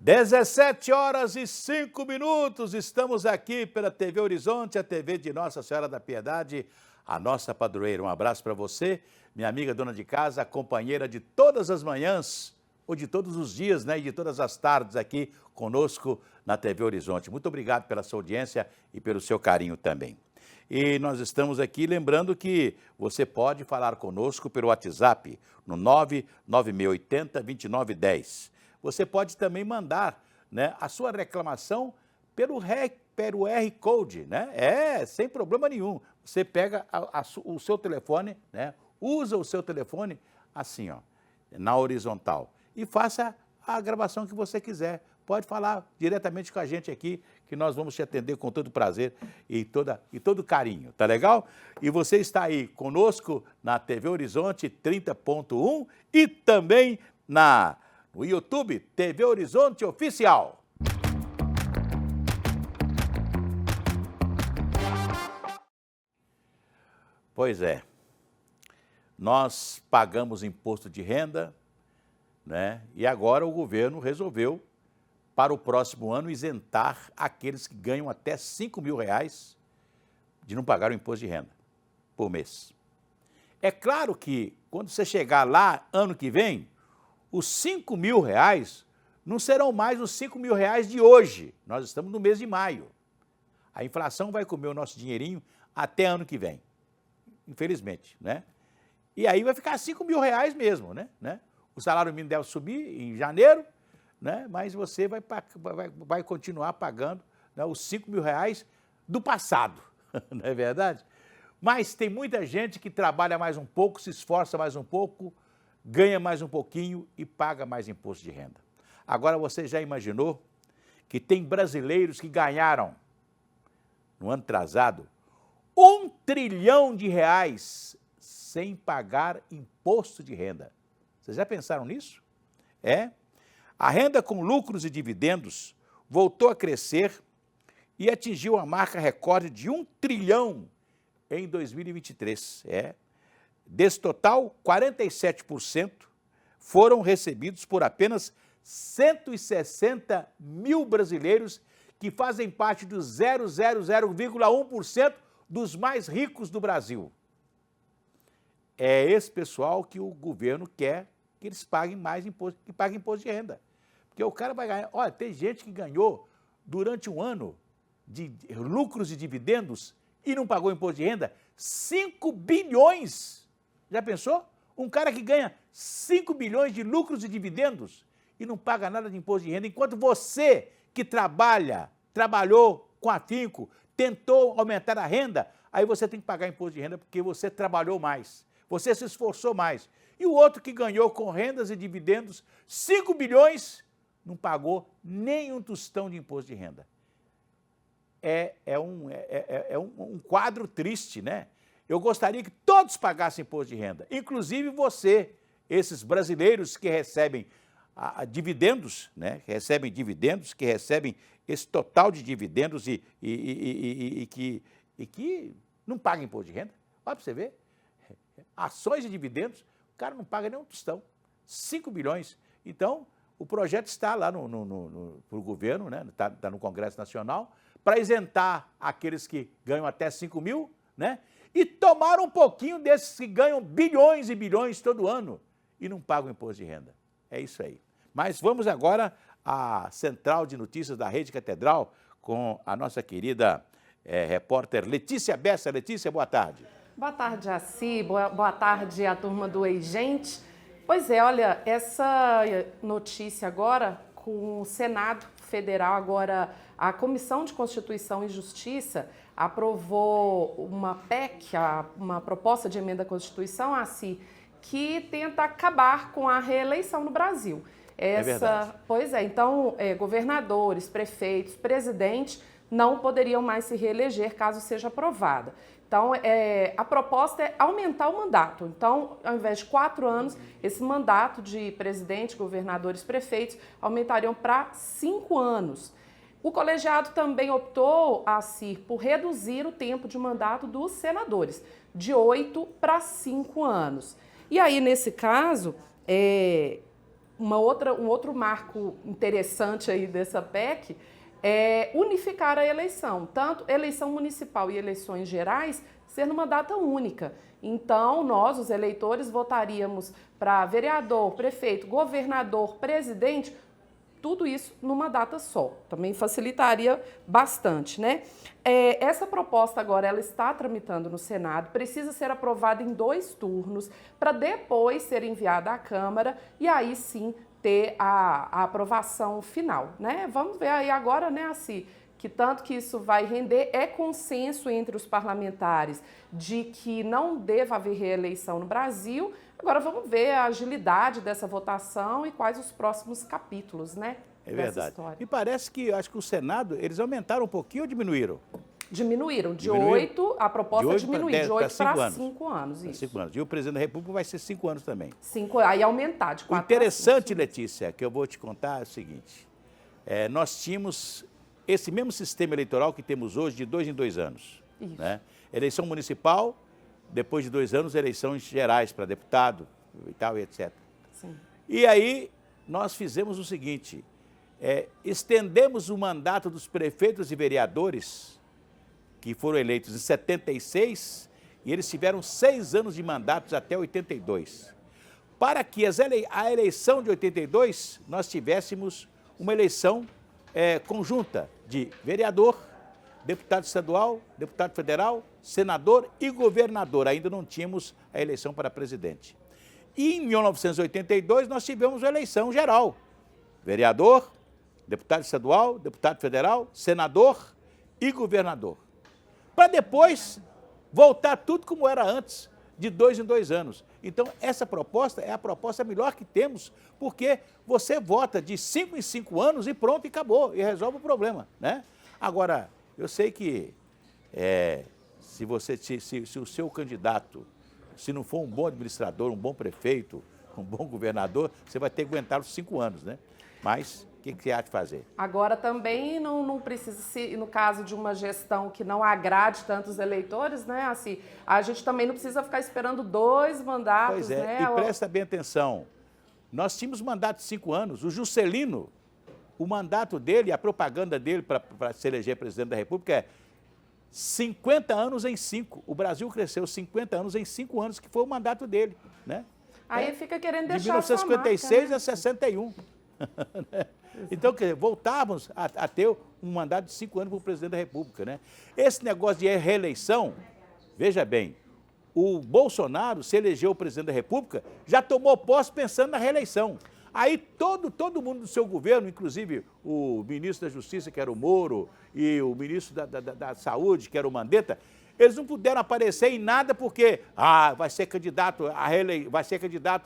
17h05, estamos aqui pela TV Horizonte, a TV de Nossa Senhora da Piedade, a nossa padroeira. Um abraço para você, minha amiga dona de casa, companheira de todas as manhãs, ou de todos os dias, né, e de todas as tardes aqui conosco na TV Horizonte. Muito obrigado pela sua audiência e pelo seu carinho também. E nós estamos aqui lembrando que você pode falar conosco pelo WhatsApp, no 99680-2910. Você pode também mandar, né, a sua reclamação pelo R Code, né? Sem problema nenhum. Você pega o seu telefone, né? Usa o seu telefone assim, ó, na horizontal, e faça a gravação que você quiser. Pode falar diretamente com a gente aqui, que nós vamos te atender com todo prazer e todo carinho, tá legal? E você está aí conosco na TV Horizonte 30.1 e também no YouTube TV Horizonte Oficial. Pois é, nós pagamos imposto de renda, né? E agora o governo resolveu, para o próximo ano, isentar aqueles que ganham até R$5.000 de não pagar o imposto de renda por mês. É claro que, quando você chegar lá, ano que vem, os R$5.000 não serão mais os R$5.000 de hoje. Nós estamos no mês de maio. A inflação vai comer o nosso dinheirinho até ano que vem, infelizmente, né? E aí vai ficar R$5.000 mesmo, né? O salário mínimo deve subir em janeiro, né? Mas você vai continuar pagando, né, os R$5.000 do passado, não é verdade? Mas tem muita gente que trabalha mais um pouco, se esforça mais um pouco, ganha mais um pouquinho e paga mais imposto de renda. Agora você já imaginou que tem brasileiros que ganharam, no ano atrasado, R$1 trilhão sem pagar imposto de renda. Vocês já pensaram nisso? A renda com lucros e dividendos voltou a crescer e atingiu a marca recorde de R$1 trilhão em 2023. Desse total, 47% foram recebidos por apenas 160 mil brasileiros, que fazem parte dos 0,01% dos mais ricos do Brasil. É esse pessoal que o governo quer que eles paguem mais imposto, que paguem imposto de renda. Porque o cara vai ganhar... Olha, tem gente que ganhou durante um ano de lucros e dividendos e não pagou imposto de renda 5 bilhões. Já pensou? Um cara que ganha 5 bilhões de lucros e dividendos e não paga nada de imposto de renda, enquanto você que trabalhou com afinco, tentou aumentar a renda, aí você tem que pagar imposto de renda porque você trabalhou mais, você se esforçou mais. E o outro que ganhou com rendas e dividendos 5 bilhões, não pagou nem um tostão de imposto de renda. É um quadro triste, né? Eu gostaria que todos pagassem imposto de renda, inclusive você, esses brasileiros que recebem dividendos, né? Que recebem dividendos, que recebem esse total de dividendos e que não pagam imposto de renda. Olha para você ver, ações e dividendos, o cara não paga nem um tostão, 5 bilhões. Então, o projeto está lá para o governo, né? Está no Congresso Nacional, para isentar aqueles que ganham até 5 mil, né? E tomar um pouquinho desses que ganham bilhões e bilhões todo ano e não pagam imposto de renda. É isso aí. Mas vamos agora à Central de Notícias da Rede Catedral com a nossa querida repórter Letícia Bessa. Letícia, boa tarde. Boa tarde, Jaci. Boa tarde à turma do Ei Gente. Pois é, olha, essa notícia agora com o Senado Federal, agora a Comissão de Constituição e Justiça aprovou uma PEC, uma proposta de emenda à Constituição, assim, que tenta acabar com a reeleição no Brasil. É verdade. Pois é, então governadores, prefeitos, presidente não poderiam mais se reeleger caso seja aprovada. Então, a proposta é aumentar o mandato. Então, ao invés de 4 anos, esse mandato de presidente, governadores, prefeitos aumentariam para 5 anos. O colegiado também optou, por reduzir o tempo de mandato dos senadores, de 8 para 5 anos. E aí, nesse caso, um outro marco interessante aí dessa PEC é unificar a eleição, tanto eleição municipal e eleições gerais ser numa data única. Então, nós, os eleitores, votaríamos para vereador, prefeito, governador, presidente, tudo isso numa data só. Também facilitaria bastante, né? Essa proposta agora, ela está tramitando no Senado, precisa ser aprovada em 2 turnos, para depois ser enviada à Câmara e aí sim ter a aprovação final, né? Vamos ver aí agora, né, assim, que tanto que isso vai render, é consenso entre os parlamentares de que não deva haver reeleição no Brasil. Agora vamos ver a agilidade dessa votação e quais os próximos capítulos, né? É verdade. E parece que, acho que o Senado, eles aumentaram um pouquinho ou diminuíram? Diminuíram. De 8, a proposta é diminuir, de 8 para 5 anos. Isso. 5 anos. E o presidente da República vai ser 5 anos também. 5, aí aumentar de 4 O interessante, Letícia, que eu vou te contar é o seguinte. Nós tínhamos esse mesmo sistema eleitoral que temos hoje de 2 em 2 anos. Isso. Né? Eleição municipal, depois de 2 anos, eleições gerais para deputado e tal, e etc. Sim. E aí nós fizemos o seguinte, estendemos o mandato dos prefeitos e vereadores, que foram eleitos em 76, e eles tiveram 6 anos de mandatos até 82. Para que a eleição de 82, nós tivéssemos uma eleição conjunta de vereador, deputado estadual, deputado federal, senador e governador. Ainda não tínhamos a eleição para presidente. E em 1982 nós tivemos a eleição geral. Vereador, deputado estadual, deputado federal, senador e governador. Para depois voltar tudo como era antes, de 2 em 2 anos. Então, essa proposta é a proposta melhor que temos, porque você vota de 5 em 5 anos e pronto, e acabou, e resolve o problema, né? Agora, eu sei que se o seu candidato, se não for um bom administrador, um bom prefeito, um bom governador, você vai ter que aguentar os 5 anos, né? Mas o que você há de fazer? Agora também não precisa, no caso de uma gestão que não agrade tantos eleitores, né? Assim, a gente também não precisa ficar esperando 2 mandatos, pois é, né? E presta bem atenção, nós tínhamos mandato de 5 anos, o Juscelino, o mandato dele, a propaganda dele para se eleger presidente da República é 50 anos em 5. O Brasil cresceu 50 anos em 5 anos, que foi o mandato dele, né? Aí fica querendo deixar de 1956 marca, né? a 61. Então, quer dizer, voltávamos a ter um mandato de 5 anos para o presidente da República, né? Esse negócio de reeleição, veja bem, o Bolsonaro se elegeu presidente da República, já tomou posse pensando na reeleição. Aí todo mundo do seu governo, inclusive o ministro da Justiça, que era o Moro, e o ministro da Saúde, que era o Mandetta, eles não puderam aparecer em nada porque vai ser candidato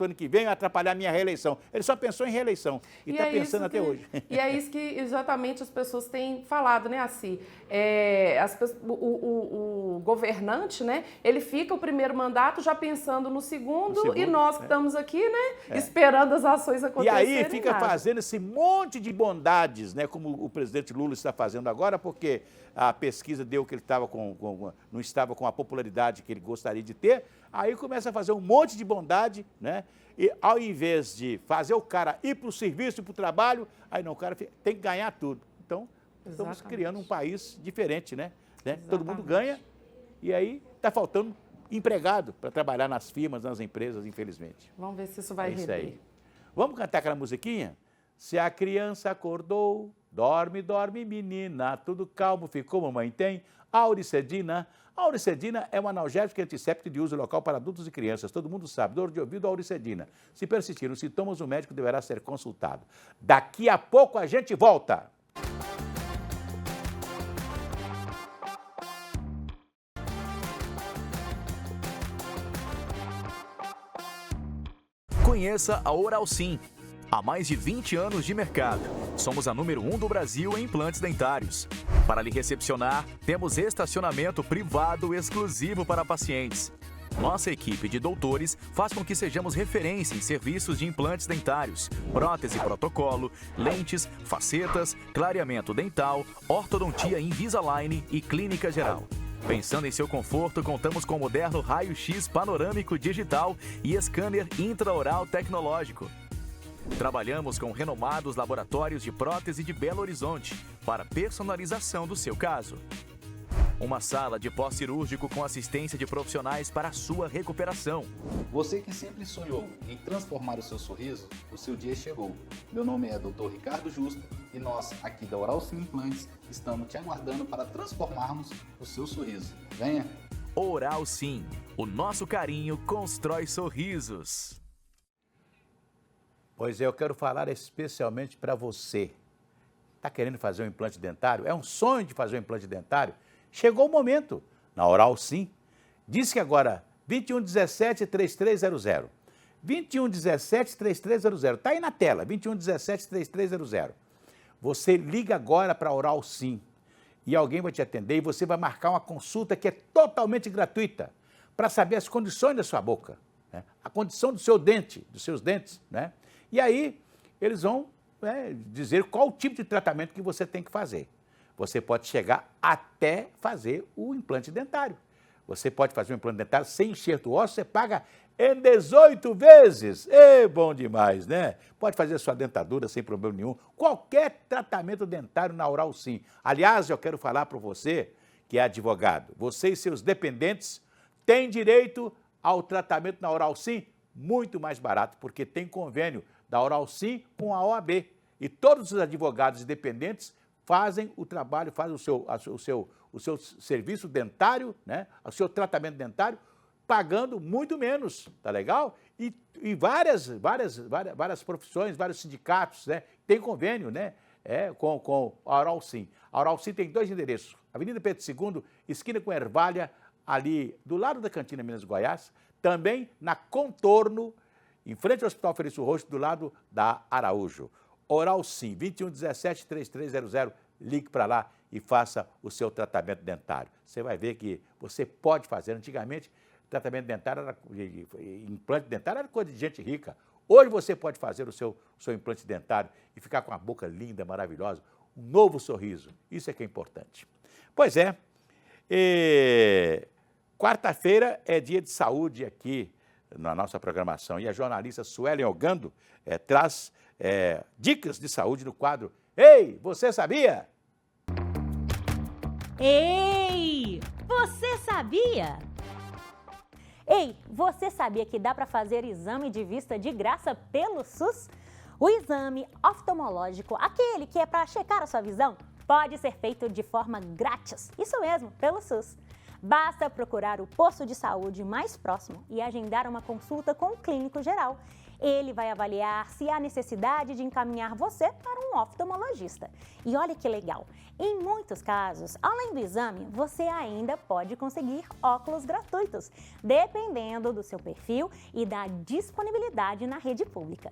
ano que vem, vai atrapalhar a minha reeleição. Ele só pensou em reeleição e está pensando até hoje. E é isso que exatamente as pessoas têm falado, né, assim, o governante, né, ele fica o primeiro mandato já pensando no segundo e nós que estamos aqui, né, esperando as ações acontecerem. E aí fica fazendo esse monte de bondades, né, como o presidente Lula está fazendo agora, porque a pesquisa deu que ele não estava com a popularidade que ele gostaria de ter, aí começa a fazer um monte de bondade, né? E ao invés de fazer o cara ir para o serviço, para o trabalho, aí não, o cara tem que ganhar tudo. Então, estamos criando um país diferente, né? Todo mundo ganha e aí está faltando empregado para trabalhar nas firmas, nas empresas, infelizmente. Vamos ver se isso vai render. Isso aí. Vamos cantar aquela musiquinha? Se a criança acordou, dorme, dorme, menina, tudo calmo ficou, mamãe tem Auricedina. A Auricedina é um analgésico antisséptico de uso local para adultos e crianças. Todo mundo sabe, dor de ouvido, Auricedina. Se persistirem os sintomas, o médico deverá ser consultado. Daqui a pouco a gente volta. Conheça a Oral Sim. Há mais de 20 anos de mercado, somos a número 1 do Brasil em implantes dentários. Para lhe recepcionar, temos estacionamento privado exclusivo para pacientes. Nossa equipe de doutores faz com que sejamos referência em serviços de implantes dentários, prótese protocolo, lentes, facetas, clareamento dental, ortodontia Invisalign e clínica geral. Pensando em seu conforto, contamos com moderno raio-x panorâmico digital e scanner intraoral tecnológico. Trabalhamos com renomados laboratórios de prótese de Belo Horizonte para personalização do seu caso. Uma sala de pós-cirúrgico com assistência de profissionais para a sua recuperação. Você que sempre sonhou em transformar o seu sorriso, o seu dia chegou. Meu nome é Dr. Ricardo Justo e nós, aqui da Oral Sim Implantes, estamos te aguardando para transformarmos o seu sorriso. Venha! Oral Sim, o nosso carinho constrói sorrisos. Pois é, eu quero falar especialmente para você. Está querendo fazer um implante dentário? É um sonho de fazer um implante dentário? Chegou o momento, na Oral Sim. Diz que agora, 2117-3300. 2117-3300. Está aí na tela, 2117-3300. Você liga agora para a Oral Sim e alguém vai te atender e você vai marcar uma consulta que é totalmente gratuita para saber as condições da sua boca, né? A condição do seu dente, dos seus dentes, né? E aí eles vão dizer qual o tipo de tratamento que você tem que fazer. Você pode chegar até fazer o implante dentário. Você pode fazer um implante dentário sem enxerto ósseo, você paga em 18 vezes. Bom demais, né? Pode fazer sua dentadura sem problema nenhum. Qualquer tratamento dentário na Oral Sim. Aliás, eu quero falar para você que é advogado. Você e seus dependentes têm direito ao tratamento na Oral Sim muito mais barato, porque tem convênio da Oral Sim com a OAB. E todos os advogados e dependentes fazem o trabalho, fazem o seu serviço dentário, né? O seu tratamento dentário, pagando muito menos, tá legal? E várias profissões, vários sindicatos, né? Tem convênio, né? Com a Oral Sim. A Oral Sim tem 2 endereços, Avenida Pedro II, esquina com Ervalha, ali do lado da Cantina Minas Goiás, também na Contorno, em frente ao Hospital Felício Roxo, do lado da Araújo. Oral Sim, 2117-3300, ligue para lá e faça o seu tratamento dentário. Você vai ver que você pode fazer. Antigamente, tratamento dentário, implante dentário era coisa de gente rica. Hoje você pode fazer o seu implante dentário e ficar com a boca linda, maravilhosa, um novo sorriso. Isso é que é importante. Pois é, quarta-feira é dia de saúde aqui na nossa programação e a jornalista Suelen Ogando traz dicas de saúde no quadro Ei, você sabia? Ei, você sabia? Ei, você sabia que dá para fazer exame de vista de graça pelo SUS? O exame oftalmológico, aquele que é para checar a sua visão, pode ser feito de forma grátis. Isso mesmo, pelo SUS. Basta procurar o posto de saúde mais próximo e agendar uma consulta com o clínico geral. Ele vai avaliar se há necessidade de encaminhar você para um oftalmologista. E olha que legal, em muitos casos, além do exame, você ainda pode conseguir óculos gratuitos, dependendo do seu perfil e da disponibilidade na rede pública.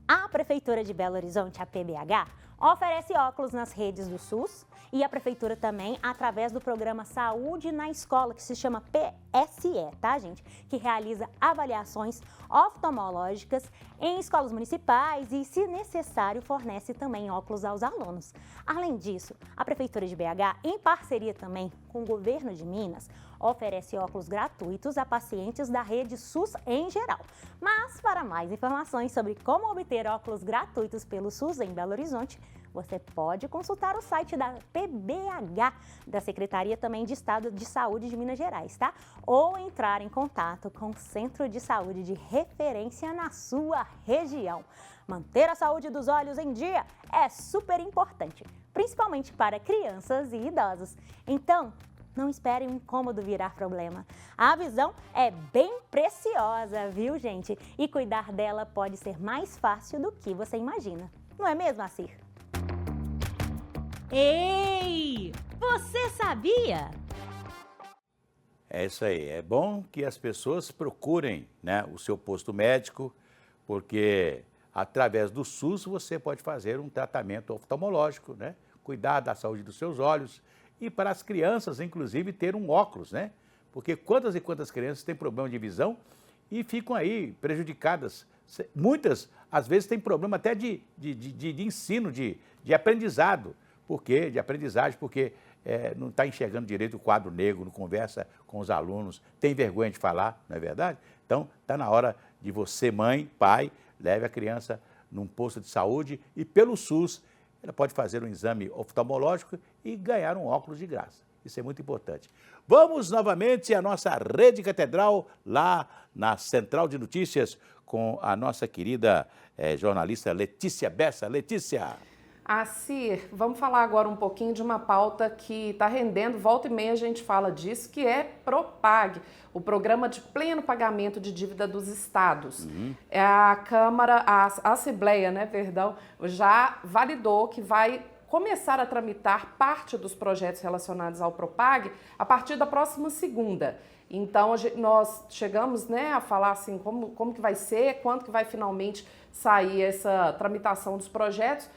A Prefeitura de Belo Horizonte, a PBH, oferece óculos nas redes do SUS e a Prefeitura também através do programa Saúde na Escola, que se chama PSE, tá, gente? Que realiza avaliações oftalmológicas em escolas municipais e, se necessário, fornece também óculos aos alunos. Além disso, a Prefeitura de BH, em parceria também com o Governo de Minas, oferece óculos gratuitos a pacientes da rede SUS em geral. Mas, para mais informações sobre como obter óculos gratuitos pelo SUS em Belo Horizonte, você pode consultar o site da PBH, da Secretaria também de Estado de Saúde de Minas Gerais, tá? Ou entrar em contato com o Centro de Saúde de referência na sua região. Manter a saúde dos olhos em dia é super importante, principalmente para crianças e idosos. Então, não espere um incômodo virar problema. A visão é bem preciosa, viu, gente? E cuidar dela pode ser mais fácil do que você imagina. Não é mesmo, Acir? Ei, você sabia? É isso aí. É bom que as pessoas procurem, né, o seu posto médico, porque através do SUS você pode fazer um tratamento oftalmológico, né? Cuidar da saúde dos seus olhos e para as crianças, inclusive, ter um óculos, né? Porque quantas e quantas crianças têm problema de visão e ficam aí prejudicadas. Muitas, às vezes, têm problema até de ensino, de aprendizado. Por quê? De aprendizagem, porque não está enxergando direito o quadro negro, não conversa com os alunos, tem vergonha de falar, não é verdade? Então, está na hora de você, mãe, pai, leve a criança num posto de saúde e pelo SUS ela pode fazer um exame oftalmológico e ganhar um óculos de graça. Isso é muito importante. Vamos novamente à nossa Rede Catedral, lá na Central de Notícias, com a nossa querida jornalista Letícia Bessa. Letícia! Cir, vamos falar agora um pouquinho de uma pauta que está rendendo, volta e meia a gente fala disso, que é PROPAG, o Programa de Pleno Pagamento de Dívida dos Estados. A Câmara, a Assembleia, já validou que vai começar a tramitar parte dos projetos relacionados ao PROPAG a partir da próxima segunda. Então, nós chegamos a falar assim, como que vai ser, quando que vai finalmente sair essa tramitação dos projetos.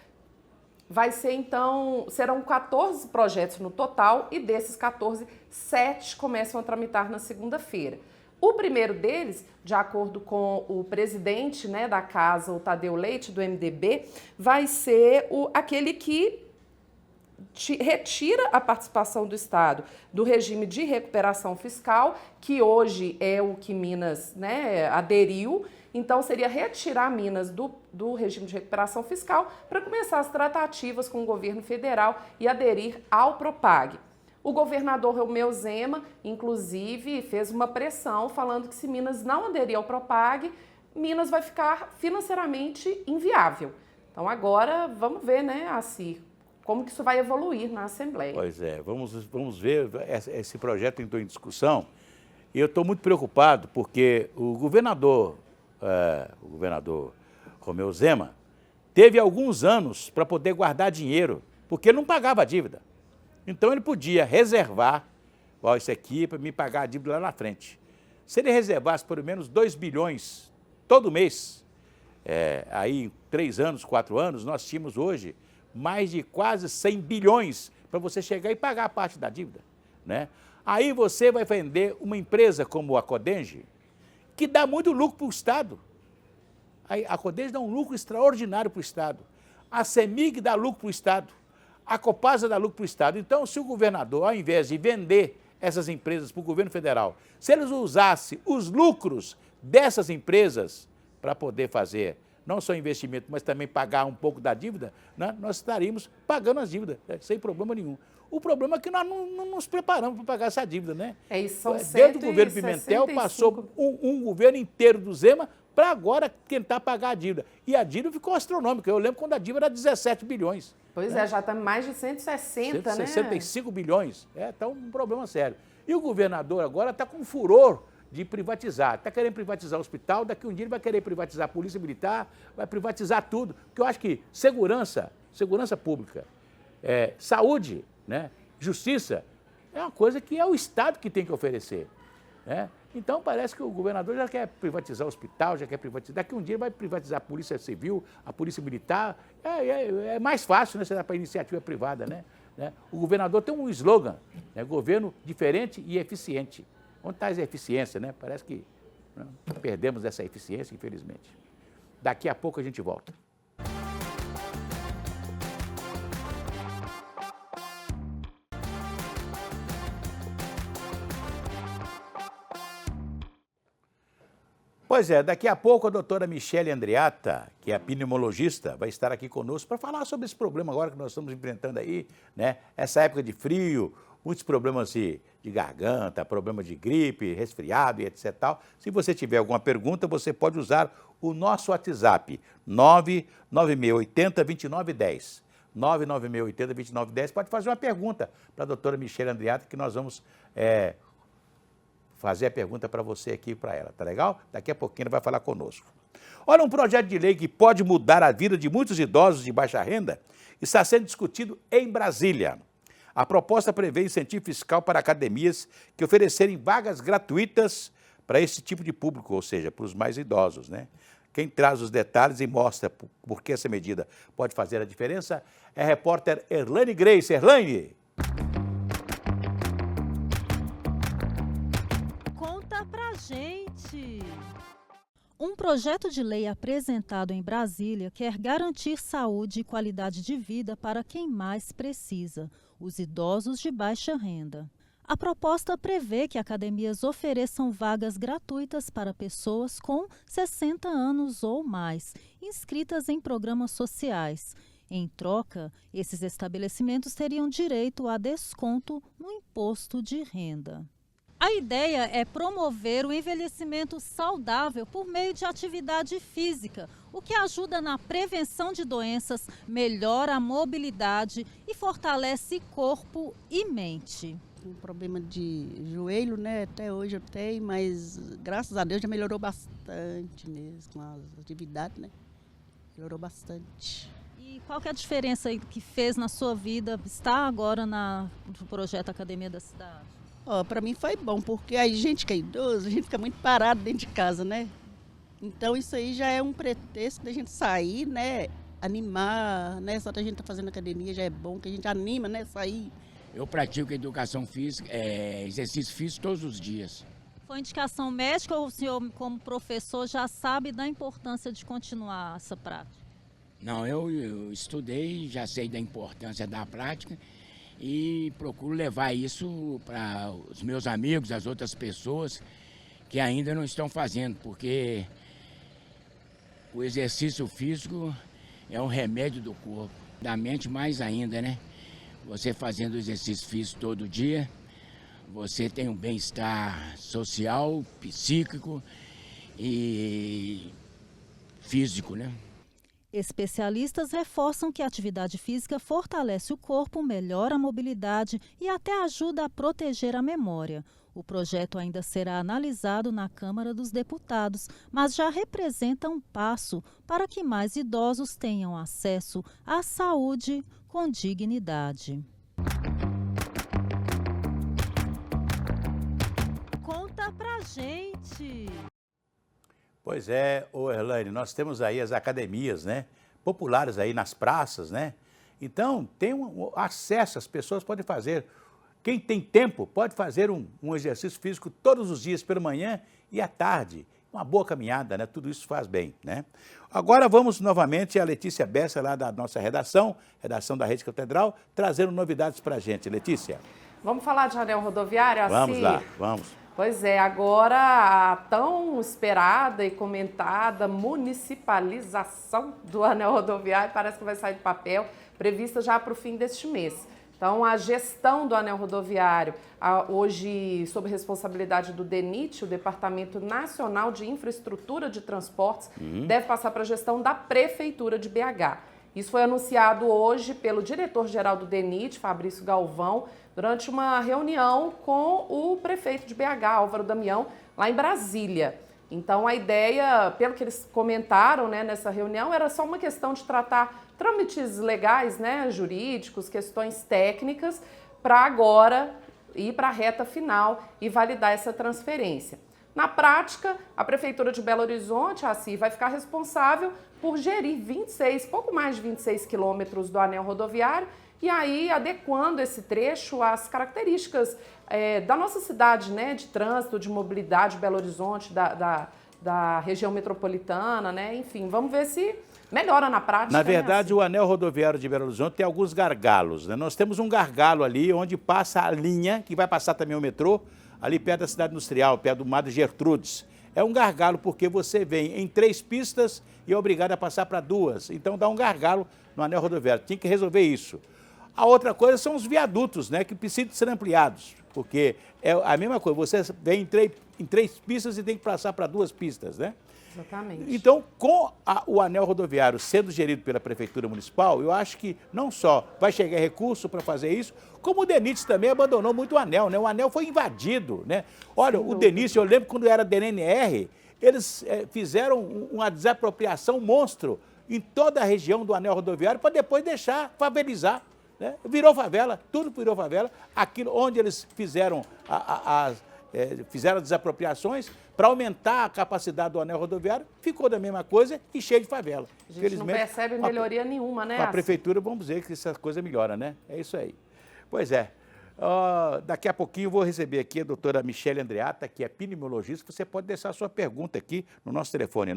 Vai ser, então, serão 14 projetos no total e desses 14, 7 começam a tramitar na segunda-feira. O primeiro deles, de acordo com o presidente da casa, o Tadeu Leite, do MDB, vai ser aquele que retira a participação do Estado do regime de recuperação fiscal, que hoje é o que Minas aderiu. Então, seria retirar Minas do regime de recuperação fiscal para começar as tratativas com o governo federal e aderir ao PROPAG. O governador Romeu Zema, inclusive, fez uma pressão falando que se Minas não aderir ao PROPAG, Minas vai ficar financeiramente inviável. Então, agora, vamos ver, Cir, como que isso vai evoluir na Assembleia. Pois é, vamos ver, esse projeto entrou em discussão e eu estou muito preocupado porque o governador Romeu Zema teve alguns anos para poder guardar dinheiro, porque ele não pagava a dívida. Então ele podia reservar, isso aqui para me pagar a dívida lá na frente. Se ele reservasse pelo menos 2 bilhões todo mês, aí em 3 anos, 4 anos, nós tínhamos hoje mais de quase 100 bilhões para você chegar e pagar a parte da dívida, Aí você vai vender uma empresa como a Codenge, que dá muito lucro para o Estado. A Codenge dá um lucro extraordinário para o Estado. A CEMIG dá lucro para o Estado. A Copasa dá lucro para o Estado. Então, se o governador, ao invés de vender essas empresas para o governo federal, se eles usassem os lucros dessas empresas para poder fazer não só investimento, mas também pagar um pouco da dívida, nós estaríamos pagando as dívidas, sem problema nenhum. O problema é que nós não nos preparamos para pagar essa dívida, Isso são Desde o governo Pimentel, passou um governo inteiro do Zema para agora tentar pagar a dívida. E a dívida ficou astronômica. Eu lembro quando a dívida era 17 bilhões. Pois é, já está mais de 160, 165 bilhões. Está um problema sério. E o governador agora está com furor de privatizar. Está querendo privatizar o hospital, daqui um dia ele vai querer privatizar a polícia militar, vai privatizar tudo. Porque eu acho que segurança pública, saúde, justiça, é uma coisa que é o Estado que tem que oferecer. Então parece que o governador já quer privatizar o hospital, já quer privatizar. Daqui um dia ele vai privatizar a polícia civil, a polícia militar. É mais fácil, você dar para a iniciativa privada, O governador tem um slogan, governo diferente e eficiente. Onde está essa eficiência, Parece que perdemos essa eficiência, infelizmente. Daqui a pouco a gente volta. Pois é, daqui a pouco a doutora Michele Andreatta, que é pneumologista, vai estar aqui conosco para falar sobre esse problema agora que nós estamos enfrentando aí, Essa época de frio, muitos problemas de garganta, problema de gripe, resfriado e etc. Se você tiver alguma pergunta, você pode usar o nosso WhatsApp, 99680-2910. 99680-2910, pode fazer uma pergunta para a doutora Michele Andreatta, que nós vamos fazer a pergunta para você aqui e para ela, tá legal? Daqui a pouquinho ela vai falar conosco. Olha, um projeto de lei que pode mudar a vida de muitos idosos de baixa renda está sendo discutido em Brasília. A proposta prevê incentivo fiscal para academias que oferecerem vagas gratuitas para esse tipo de público, ou seja, para os mais idosos, Quem traz os detalhes e mostra por que essa medida pode fazer a diferença é a repórter Erlane Grace. Erlane! Conta pra gente! Um projeto de lei apresentado em Brasília quer garantir saúde e qualidade de vida para quem mais precisa, os idosos de baixa renda. A proposta prevê que academias ofereçam vagas gratuitas para pessoas com 60 anos ou mais, inscritas em programas sociais. Em troca, esses estabelecimentos teriam direito a desconto no imposto de renda. A ideia é promover o envelhecimento saudável por meio de atividade física, o que ajuda na prevenção de doenças, melhora a mobilidade e fortalece corpo e mente. Um problema de joelho, né? Até hoje eu tenho, mas graças a Deus já melhorou bastante mesmo com as atividades, né? Melhorou bastante. E qual que é a diferença que fez na sua vida estar agora no projeto Academia da Cidade? Para mim foi bom, porque a gente que é idoso, a gente fica muito parado dentro de casa, né? Então isso aí já é um pretexto da gente sair, né? Animar, né? Só que a gente tá fazendo academia já é bom, que a gente anima, né? Sair. Eu pratico educação física, exercício físico todos os dias. Foi indicação médica ou o senhor, como professor, já sabe da importância de continuar essa prática? Não, eu estudei, já sei da importância da prática e procuro levar isso para os meus amigos, as outras pessoas que ainda não estão fazendo, porque o exercício físico é um remédio do corpo, da mente mais ainda, né? Você fazendo exercício físico todo dia, você tem um bem-estar social, psíquico e físico, né? Especialistas reforçam que a atividade física fortalece o corpo, melhora a mobilidade e até ajuda a proteger a memória. O projeto ainda será analisado na Câmara dos Deputados, mas já representa um passo para que mais idosos tenham acesso à saúde com dignidade. Conta pra gente. Pois é, Erlane, nós temos aí as academias, né, populares aí nas praças, né? Então, tem um acesso, as pessoas podem fazer. Quem tem tempo pode fazer um exercício físico todos os dias, pela manhã e à tarde. Uma boa caminhada, né? Tudo isso faz bem, né? Agora vamos novamente a Letícia Bessa, lá da nossa redação da Rede Catedral, trazendo novidades para a gente. Letícia. Vamos falar de anel rodoviário? Vamos lá, vamos. Pois é, agora a tão esperada e comentada municipalização do anel rodoviário parece que vai sair do papel, prevista já para o fim deste mês. Então, a gestão do anel rodoviário, hoje sob responsabilidade do DENIT, o Departamento Nacional de Infraestrutura de Transportes, deve passar para a gestão da Prefeitura de BH. Isso foi anunciado hoje pelo diretor-geral do DENIT, Fabrício Galvão, durante uma reunião com o prefeito de BH, Álvaro Damião, lá em Brasília. Então, a ideia, pelo que eles comentaram, né, nessa reunião, era só uma questão de tratar trâmites legais, né, jurídicos, questões técnicas, para agora ir para a reta final e validar essa transferência. Na prática, a Prefeitura de Belo Horizonte, a CI, vai ficar responsável por gerir pouco mais de 26 quilômetros do anel rodoviário, e aí adequando esse trecho às características da nossa cidade, né, de trânsito, de mobilidade, Belo Horizonte, da região metropolitana, né, enfim, vamos ver se melhora na prática. Na verdade, né, assim. O anel rodoviário de Belo Horizonte tem alguns gargalos, né? Nós temos um gargalo ali onde passa a linha, que vai passar também o metrô, ali perto da cidade industrial, perto do Madre Gertrudes. É um gargalo porque você vem em 3 pistas e é obrigado a passar para 2. Então dá um gargalo no anel rodoviário. Tem que resolver isso. A outra coisa são os viadutos, né, que precisam ser ampliados, porque é a mesma coisa, você vem em 3 pistas e tem que passar para 2 pistas, né? Exatamente. Então, com o anel rodoviário sendo gerido pela Prefeitura Municipal, eu acho que não só vai chegar recurso para fazer isso, como o DENIT também abandonou muito o anel, né? O anel foi invadido, né? Olha, o DENIT, eu lembro quando era DNR, eles fizeram uma desapropriação monstro em toda a região do anel rodoviário para depois deixar favelizar, né? Virou favela, tudo virou favela. Aquilo onde eles fizeram fizeram desapropriações para aumentar a capacidade do anel rodoviário, ficou da mesma coisa e cheio de favela. A gente não percebe melhoria nenhuma, né? Com a prefeitura, vamos dizer que essa coisa melhora, né? É isso aí. Pois é. Daqui a pouquinho eu vou receber aqui a doutora Michele Andreata, que é pneumologista. Você pode deixar a sua pergunta aqui no nosso telefone,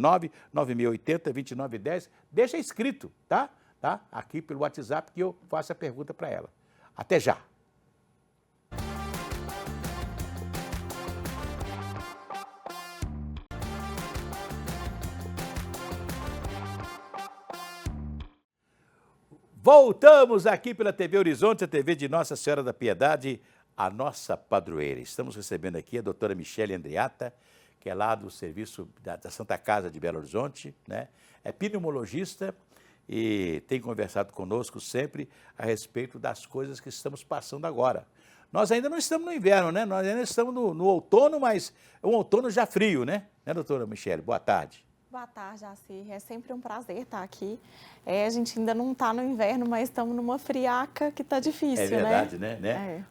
99680-2910. Deixa escrito, tá? Aqui pelo WhatsApp que eu faço a pergunta para ela. Até já. Voltamos aqui pela TV Horizonte, a TV de Nossa Senhora da Piedade, a nossa padroeira. Estamos recebendo aqui a doutora Michele Andreatta, que é lá do serviço da Santa Casa de Belo Horizonte, né? É pneumologista e tem conversado conosco sempre a respeito das coisas que estamos passando agora. Nós ainda não estamos no inverno, né? Nós ainda estamos no outono, mas é um outono já frio, né? Né, doutora Michele? Boa tarde. Boa tarde, Jaci. É sempre um prazer estar aqui. A gente ainda não está no inverno, mas estamos numa friaca que está difícil, né? É verdade, né?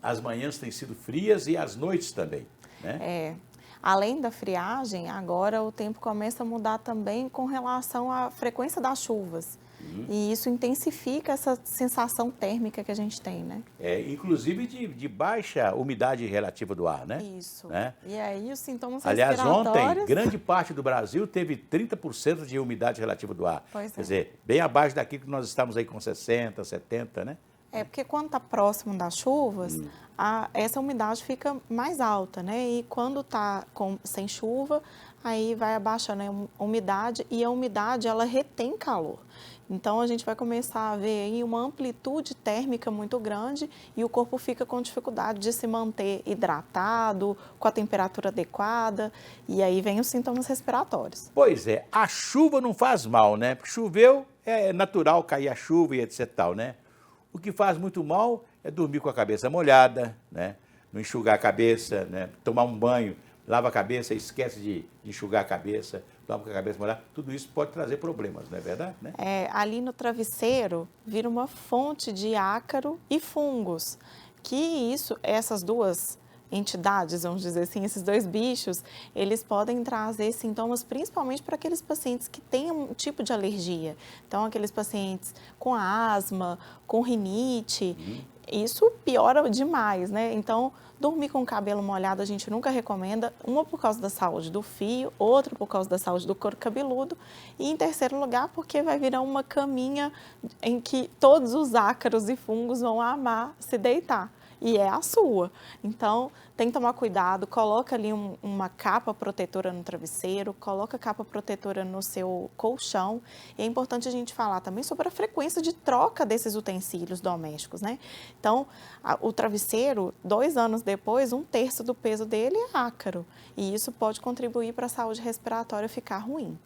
As manhãs têm sido frias e as noites também, né? Além da friagem, agora o tempo começa a mudar também com relação à frequência das chuvas. E isso intensifica essa sensação térmica que a gente tem, né? Inclusive de baixa umidade relativa do ar, né? Isso. Né? E aí os sintomas respiratórios... Aliás, ontem, grande parte do Brasil teve 30% de umidade relativa do ar. Pois Quer dizer, bem abaixo daquilo que nós estamos aí com 60%, 70%, né? Porque quando está próximo das chuvas, essa umidade fica mais alta, né? E quando está sem chuva, aí vai abaixando a umidade e a umidade, ela retém calor. Então, a gente vai começar a ver aí uma amplitude térmica muito grande e o corpo fica com dificuldade de se manter hidratado, com a temperatura adequada, e aí vem os sintomas respiratórios. Pois é, a chuva não faz mal, né? Porque choveu, é natural cair a chuva e etc e tal, né? O que faz muito mal é dormir com a cabeça molhada, né? Não enxugar a cabeça, né? Tomar um banho, lava a cabeça, esquece de enxugar a cabeça, toma com a cabeça molhada. Tudo isso pode trazer problemas, não é verdade? Né? Ali no travesseiro vira uma fonte de ácaro e fungos, que essas duas entidades, vamos dizer assim, esses dois bichos, eles podem trazer sintomas principalmente para aqueles pacientes que têm um tipo de alergia. Então, aqueles pacientes com asma, com rinite, isso piora demais, né? Então, dormir com o cabelo molhado a gente nunca recomenda, uma por causa da saúde do fio, outra por causa da saúde do couro cabeludo e em terceiro lugar porque vai virar uma caminha em que todos os ácaros e fungos vão amar se deitar. E é a sua. Então, tem que tomar cuidado, coloca ali uma capa protetora no travesseiro, coloca capa protetora no seu colchão. E é importante a gente falar também sobre a frequência de troca desses utensílios domésticos, né? Então, o travesseiro, 2 anos depois, 1/3 do peso dele é ácaro. E isso pode contribuir para a saúde respiratória ficar ruim.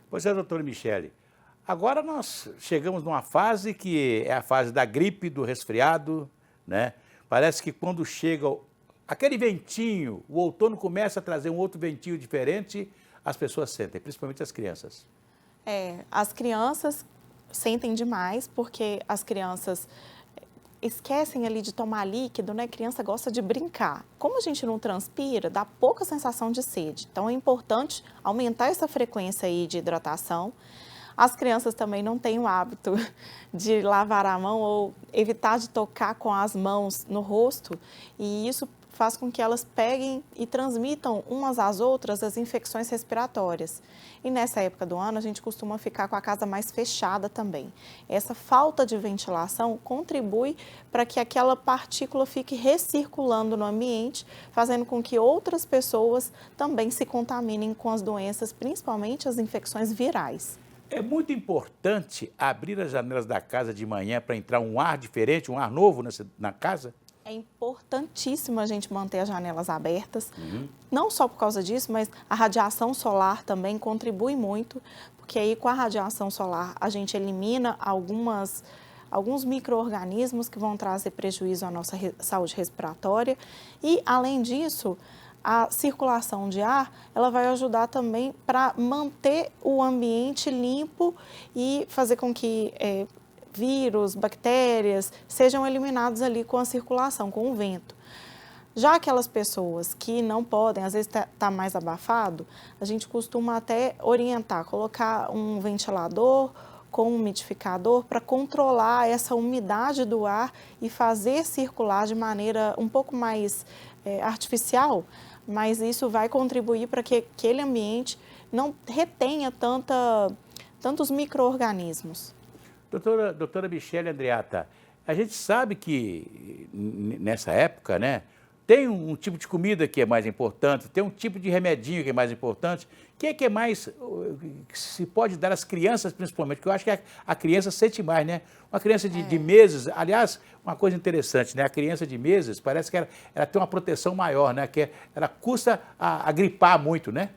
Pois é, doutora Michele. Agora nós chegamos numa fase que é a fase da gripe, do resfriado, né? Parece que quando chega aquele ventinho, o outono começa a trazer um outro ventinho diferente, as pessoas sentem, principalmente as crianças. As crianças sentem demais, porque as crianças esquecem ali de tomar líquido, né? A criança gosta de brincar. Como a gente não transpira, dá pouca sensação de sede. Então, é importante aumentar essa frequência aí de hidratação. As crianças também não têm o hábito de lavar a mão ou evitar de tocar com as mãos no rosto e isso faz com que elas peguem e transmitam umas às outras as infecções respiratórias. E nessa época do ano a gente costuma ficar com a casa mais fechada também. Essa falta de ventilação contribui para que aquela partícula fique recirculando no ambiente, fazendo com que outras pessoas também se contaminem com as doenças, principalmente as infecções virais. É muito importante abrir as janelas da casa de manhã para entrar um ar diferente, um ar novo na casa? É importantíssimo a gente manter as janelas abertas, não só por causa disso, mas a radiação solar também contribui muito, porque aí com a radiação solar a gente elimina alguns micro-organismos que vão trazer prejuízo à nossa saúde respiratória e, além disso, a circulação de ar, ela vai ajudar também para manter o ambiente limpo e fazer com que vírus, bactérias sejam eliminados ali com a circulação, com o vento. Já aquelas pessoas que não podem, às vezes está mais abafado, a gente costuma até orientar, colocar um ventilador com um umidificador para controlar essa umidade do ar e fazer circular de maneira um pouco mais artificial, mas isso vai contribuir para que aquele ambiente não retenha tantos micro-organismos. Doutora Michele Andreatta, a gente sabe que nessa época, né, Tem um tipo de comida que é mais importante, tem um tipo de remedinho que é mais importante. O que é mais que se pode dar às crianças, principalmente? Porque eu acho que a criança sente mais, né? Uma criança de meses, aliás, uma coisa interessante, né? A criança de meses, parece que ela tem uma proteção maior, né? Que ela custa a gripar muito, né?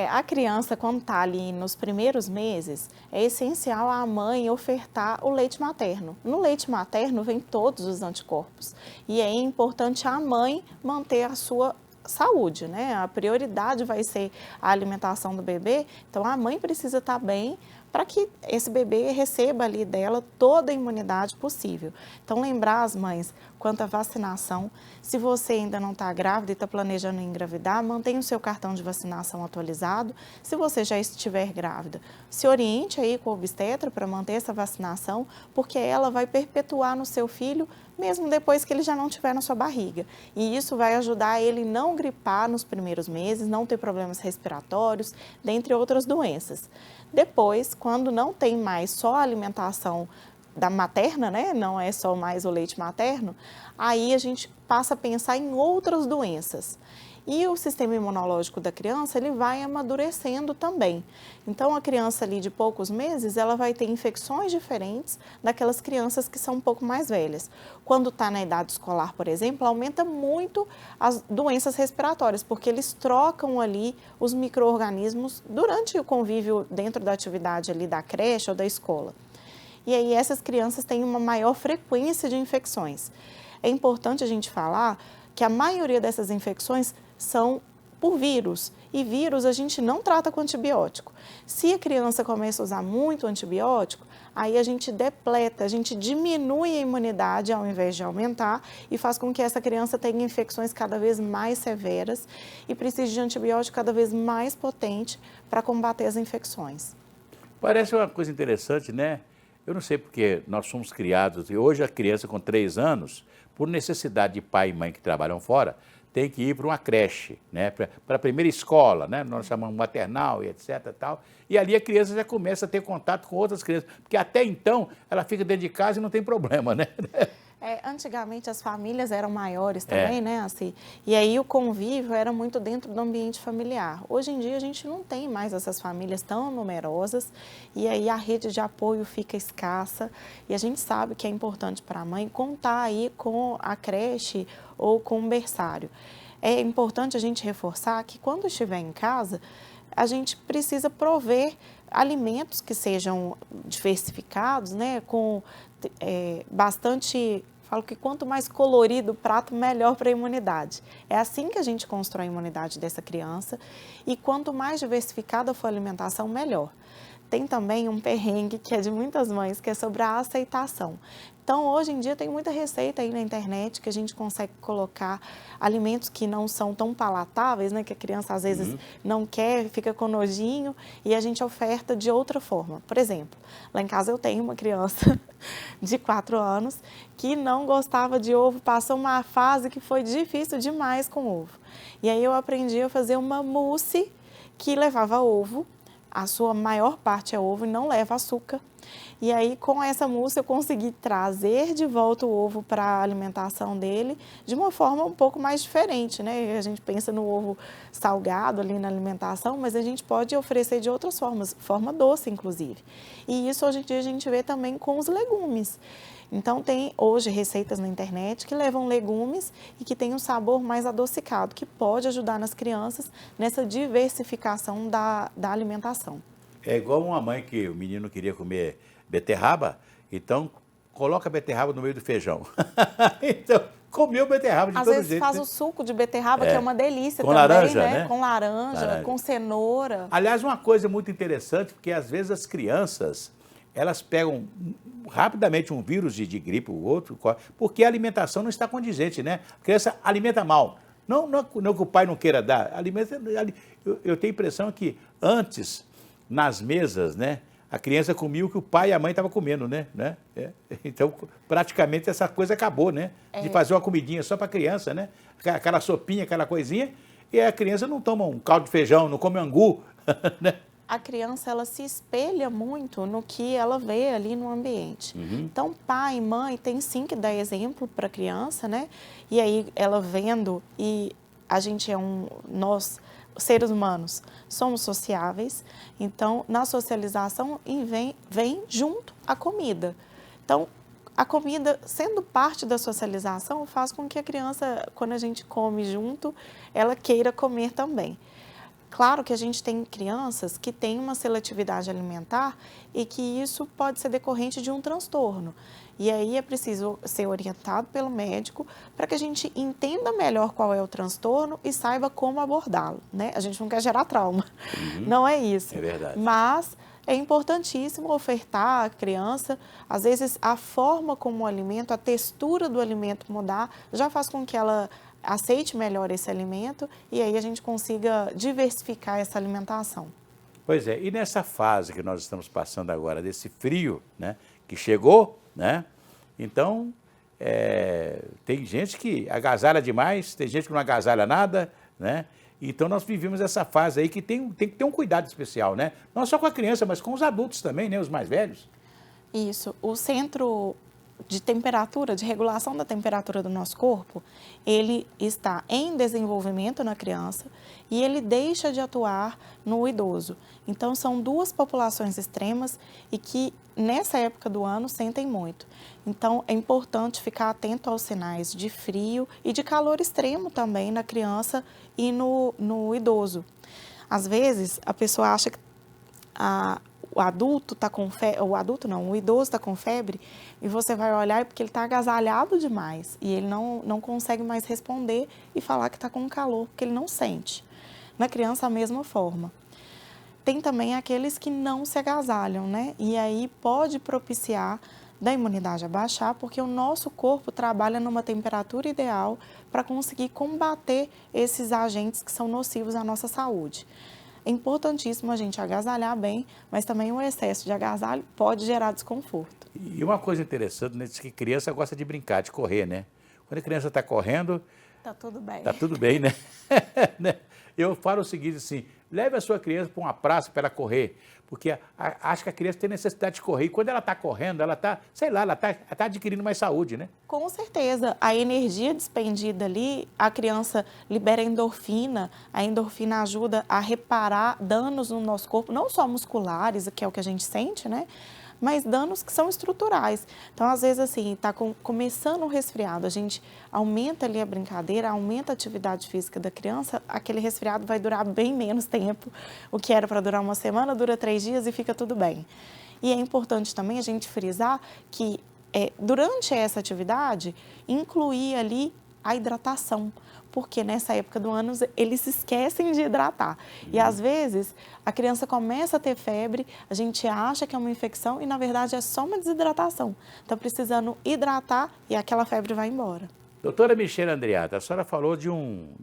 A criança, quando está ali nos primeiros meses, é essencial a mãe ofertar o leite materno. No leite materno vem todos os anticorpos e é importante a mãe manter a sua saúde, né? A prioridade vai ser a alimentação do bebê, então a mãe precisa estar bem para que esse bebê receba ali dela toda a imunidade possível. Então, lembrar as mães quanto à vacinação, se você ainda não está grávida e está planejando engravidar, mantenha o seu cartão de vacinação atualizado. Se você já estiver grávida, se oriente aí com o obstetra para manter essa vacinação, porque ela vai perpetuar no seu filho mesmo depois que ele já não estiver na sua barriga. E isso vai ajudar ele não gripar nos primeiros meses, não ter problemas respiratórios, dentre outras doenças. Depois, quando não tem mais só a alimentação da materna, né, não é só mais o leite materno, aí a gente passa a pensar em outras doenças. E o sistema imunológico da criança, ele vai amadurecendo também. Então, a criança ali de poucos meses, ela vai ter infecções diferentes daquelas crianças que são um pouco mais velhas. Quando está na idade escolar, por exemplo, aumenta muito as doenças respiratórias, porque eles trocam ali os micro-organismos durante o convívio dentro da atividade ali da creche ou da escola. E aí essas crianças têm uma maior frequência de infecções. É importante a gente falar que a maioria dessas infecções são por vírus, e vírus a gente não trata com antibiótico. Se a criança começa a usar muito antibiótico, aí a gente depleta, a gente diminui a imunidade ao invés de aumentar e faz com que essa criança tenha infecções cada vez mais severas e precise de antibiótico cada vez mais potente para combater as infecções. Parece uma coisa interessante, né? Eu não sei porque nós somos criados, e hoje a criança com 3 anos, por necessidade de pai e mãe que trabalham fora, tem que ir para uma creche, né? Para a primeira escola, né? Nós chamamos maternal e etc. Tal. E ali a criança já começa a ter contato com outras crianças, porque até então ela fica dentro de casa e não tem problema, né? Antigamente as famílias eram maiores também, né? Assim, e aí o convívio era muito dentro do ambiente familiar. Hoje em dia a gente não tem mais essas famílias tão numerosas e aí a rede de apoio fica escassa e a gente sabe que é importante para a mãe contar aí com a creche ou com o berçário. É importante a gente reforçar que quando estiver em casa, a gente precisa prover alimentos que sejam diversificados, né? Com bastante... Falo que quanto mais colorido o prato, melhor para a imunidade. É assim que a gente constrói a imunidade dessa criança e quanto mais diversificada for a alimentação, melhor. Tem também um perrengue que é de muitas mães, que é sobre a aceitação. Então, hoje em dia, tem muita receita aí na internet que a gente consegue colocar alimentos que não são tão palatáveis, né? Que a criança, às vezes, não quer, fica com nojinho, e a gente oferta de outra forma. Por exemplo, lá em casa eu tenho uma criança de 4 anos que não gostava de ovo, passou uma fase que foi difícil demais com ovo. E aí eu aprendi a fazer uma mousse que levava ovo, a sua maior parte é ovo e não leva açúcar. E aí, com essa mousse, eu consegui trazer de volta o ovo para a alimentação dele de uma forma um pouco mais diferente, né? A gente pensa no ovo salgado ali na alimentação, mas a gente pode oferecer de outras formas, forma doce, inclusive. E isso, hoje em dia, a gente vê também com os legumes. Então, tem hoje receitas na internet que levam legumes e que tem um sabor mais adocicado, que pode ajudar nas crianças nessa diversificação da alimentação. É igual uma mãe que o menino queria comer beterraba, então coloca a beterraba no meio do feijão. Então, comeu beterraba de todo jeito. Às vezes faz o suco de beterraba, que é uma delícia com também, laranja, né? Com laranja, com cenoura. Aliás, uma coisa muito interessante, porque às vezes as crianças, elas pegam rapidamente um vírus de gripe ou outro, porque a alimentação não está condizente, né? A criança alimenta mal. Não que o pai não queira dar, eu tenho a impressão que antes, nas mesas, né, a criança comia o que o pai e a mãe estavam comendo, né? Então, praticamente essa coisa acabou, né? De fazer uma comidinha só para a criança, né? Aquela sopinha, aquela coisinha, e a criança não toma um caldo de feijão, não come angu, né? a criança ela se espelha muito no que ela vê ali no ambiente. Então, pai e mãe tem sim que dar exemplo para a criança, né? E aí ela vendo, e a gente nós, seres humanos, somos sociáveis, então na socialização vem junto a comida. Então, a comida, sendo parte da socialização, faz com que a criança, quando a gente come junto, ela queira comer também. Claro que a gente tem crianças que têm uma seletividade alimentar e que isso pode ser decorrente de um transtorno. E aí é preciso ser orientado pelo médico para que a gente entenda melhor qual é o transtorno e saiba como abordá-lo, né? A gente não quer gerar trauma, não é isso. É verdade. Mas é importantíssimo ofertar à criança, às vezes a forma como o alimento, a textura do alimento mudar, já faz com que ela aceite melhor esse alimento e aí a gente consiga diversificar essa alimentação. Pois é, e nessa fase que nós estamos passando agora, desse frio, né, que chegou, né, então tem gente que agasalha demais, tem gente que não agasalha nada, né, então nós vivemos essa fase aí que tem que ter um cuidado especial, né, não só com a criança, mas com os adultos também, né, os mais velhos. Isso, o centro de temperatura, de regulação da temperatura do nosso corpo, ele está em desenvolvimento na criança e ele deixa de atuar no idoso. Então, são duas populações extremas e que, nessa época do ano, sentem muito. Então, é importante ficar atento aos sinais de frio e de calor extremo também na criança e no idoso. Às vezes, a pessoa acha que o adulto está com febre, o idoso está com febre, e você vai olhar porque ele está agasalhado demais e ele não consegue mais responder e falar que está com calor, porque ele não sente. Na criança, a mesma forma. Tem também aqueles que não se agasalham, né? E aí pode propiciar da imunidade abaixar, porque o nosso corpo trabalha numa temperatura ideal para conseguir combater esses agentes que são nocivos à nossa saúde. É importantíssimo a gente agasalhar bem, mas também o excesso de agasalho pode gerar desconforto. E uma coisa interessante, né, diz que criança gosta de brincar, de correr, né? Quando a criança está correndo... Tá tudo bem. Tá tudo bem, né? Eu falo o seguinte assim, leve a sua criança para uma praça para ela correr, porque acho que a criança tem necessidade de correr. E quando ela está correndo, ela está, sei lá, ela tá adquirindo mais saúde, né? Com certeza. A energia despendida ali, a criança libera endorfina. A endorfina ajuda a reparar danos no nosso corpo, não só musculares, que é o que a gente sente, né? Mas danos que são estruturais. Então, às vezes, assim, está começando um resfriado, a gente aumenta ali a brincadeira, aumenta a atividade física da criança, aquele resfriado vai durar bem menos tempo. O que era para durar uma semana, dura 3 dias e fica tudo bem. E é importante também a gente frisar que, durante essa atividade, incluir ali a hidratação, porque nessa época do ano eles se esquecem de hidratar. E às vezes a criança começa a ter febre, a gente acha que é uma infecção e na verdade é só uma desidratação. Está precisando hidratar e aquela febre vai embora. Doutora Michele Andreatta, a senhora falou de um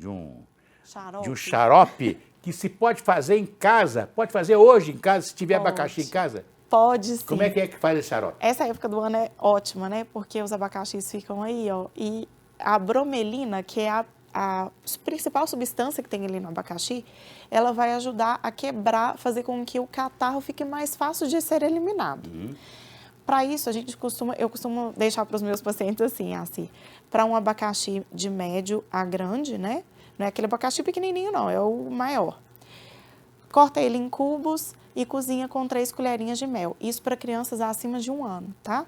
Xarope. Xarope que se pode fazer em casa, pode fazer hoje em casa, se tiver Pode. abacaxi em casa? Pode sim. Como é que faz esse xarope? Essa época do ano é ótima, né? Porque os abacaxis ficam aí, ó, e a bromelina, que é a principal substância que tem ali no abacaxi, ela vai ajudar a quebrar, fazer com que o catarro fique mais fácil de ser eliminado. Para isso, eu costumo deixar para os meus pacientes assim, para um abacaxi de médio a grande, né? Não é aquele abacaxi pequenininho, não, é o maior. Corta ele em cubos e cozinha com 3 colherinhas de mel. Isso para crianças acima de 1 ano, tá?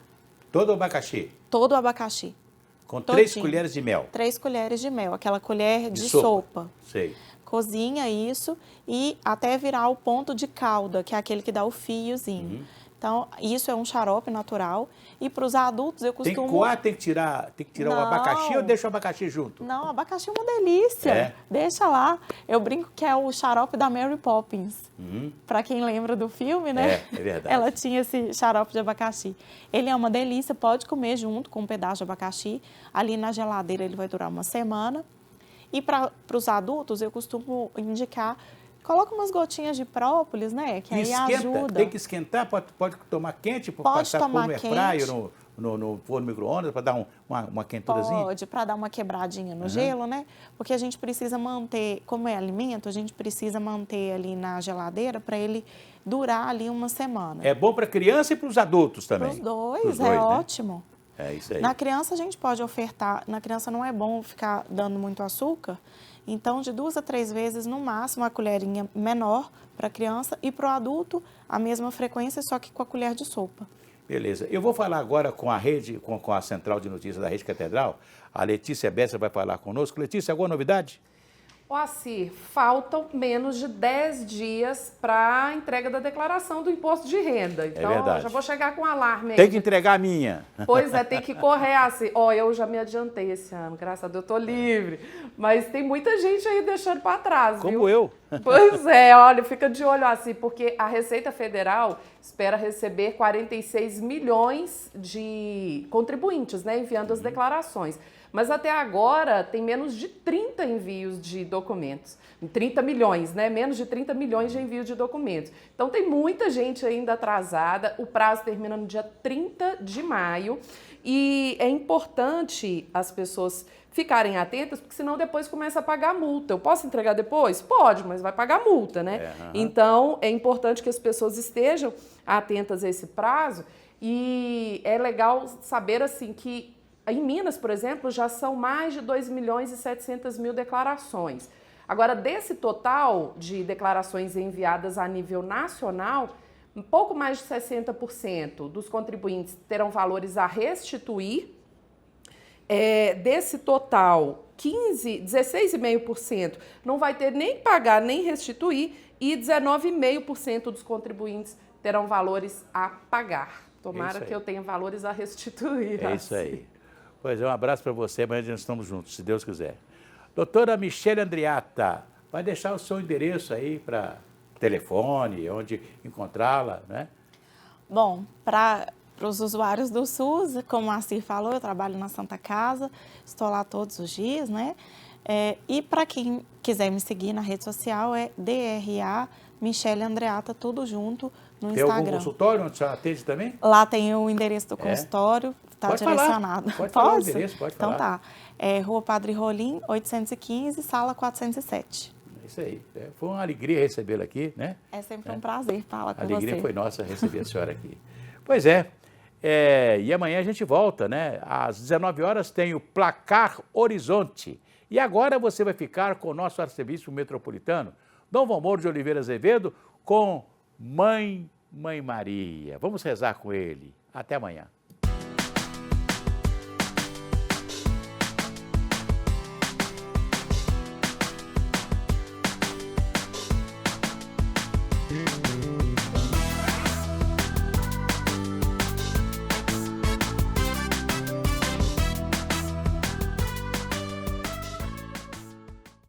Todo o abacaxi? Todo o abacaxi. Com 3 colheres de mel? 3 colheres de mel, aquela colher de sopa. Sei. Cozinha isso e até virar o ponto de calda, que é aquele que dá o fiozinho. Então, isso é um xarope natural. E para os adultos, eu costumo... Tem que coar, tem que tirar o abacaxi ou deixa o abacaxi junto? Não, o abacaxi é uma delícia. É? Deixa lá. Eu brinco que é o xarope da Mary Poppins. Para quem lembra do filme, né? É verdade. Ela tinha esse xarope de abacaxi. Ele é uma delícia, pode comer junto com um pedaço de abacaxi. Ali na geladeira ele vai durar 1 semana. E para os adultos, eu costumo indicar... Coloca umas gotinhas de própolis, né? Que aí ajuda. Tem que esquentar? Pode tomar quente? Pode passar tomar no quente. airfryer, no no forno micro-ondas para dar uma quenturazinha? Pode, para dar uma quebradinha no gelo, né? Porque a gente precisa manter, como é alimento, a gente precisa manter ali na geladeira para ele durar ali uma semana. É bom para criança e para os adultos também? Para os dois, Pros é né? ótimo. É isso aí. Na criança a gente pode ofertar, na criança não é bom ficar dando muito açúcar, então de 2 a 3 vezes no máximo a colherinha menor para a criança e para o adulto a mesma frequência, só que com a colher de sopa. Beleza. Eu vou falar agora com a rede, com a central de notícias da Rede Catedral. A Letícia Bessa vai falar conosco. Letícia, alguma novidade? Moacir, faltam menos de 10 dias para a entrega da declaração do imposto de renda. Então, verdade. já vou chegar com um alarme aí. Tem que entregar a minha. Pois é, tem que correr assim. Ó, eu já me adiantei esse ano, graças a Deus, eu tô livre. Mas tem muita gente aí deixando para trás, Como viu? eu. Pois é, olha, fica de olho assim, porque a Receita Federal espera receber 46 milhões de contribuintes, né, enviando as declarações. Mas até agora tem menos de 30 envios de documentos. 30 milhões, né? Menos de 30 milhões de envios de documentos. Então tem muita gente ainda atrasada. O prazo termina no dia 30 de maio. E é importante as pessoas ficarem atentas, porque senão depois começa a pagar multa. Eu posso entregar depois? Pode, mas vai pagar multa, né? Então é importante que as pessoas estejam atentas a esse prazo. E é legal saber assim que em Minas, por exemplo, já são mais de 2 milhões e 700 mil declarações. Agora, desse total de declarações enviadas a nível nacional, um pouco mais de 60% dos contribuintes terão valores a restituir. Desse total, 16,5% não vai ter nem pagar nem restituir e 19,5% dos contribuintes terão valores a pagar. Tomara que eu tenha valores a restituir. É isso aí. Pois é, um abraço para você, amanhã nós estamos juntos, se Deus quiser. Doutora Michele Andreatta, vai deixar o seu endereço aí para telefone, onde encontrá-la, né? Bom, para os usuários do SUS, como a Moacir falou, eu trabalho na Santa Casa, estou lá todos os dias, né? E para quem quiser me seguir na rede social, é DRA Michele Andreatta, tudo junto no Instagram. Tem algum consultório onde você atende também? Lá tem o endereço do consultório, está direcionado. Pode falar o endereço, pode falar. Então tá, Rua Padre Rolim, 815, sala 407. É isso aí. Foi uma alegria recebê-la aqui, né? É sempre um prazer falar com você. A alegria foi nossa receber a senhora aqui. Pois é. E amanhã a gente volta, né? Às 19 horas tem o Placar Horizonte. E agora você vai ficar com o nosso arcebispo metropolitano, Dom Valmor de Oliveira Azevedo, com Mãe Maria. Vamos rezar com ele. Até amanhã.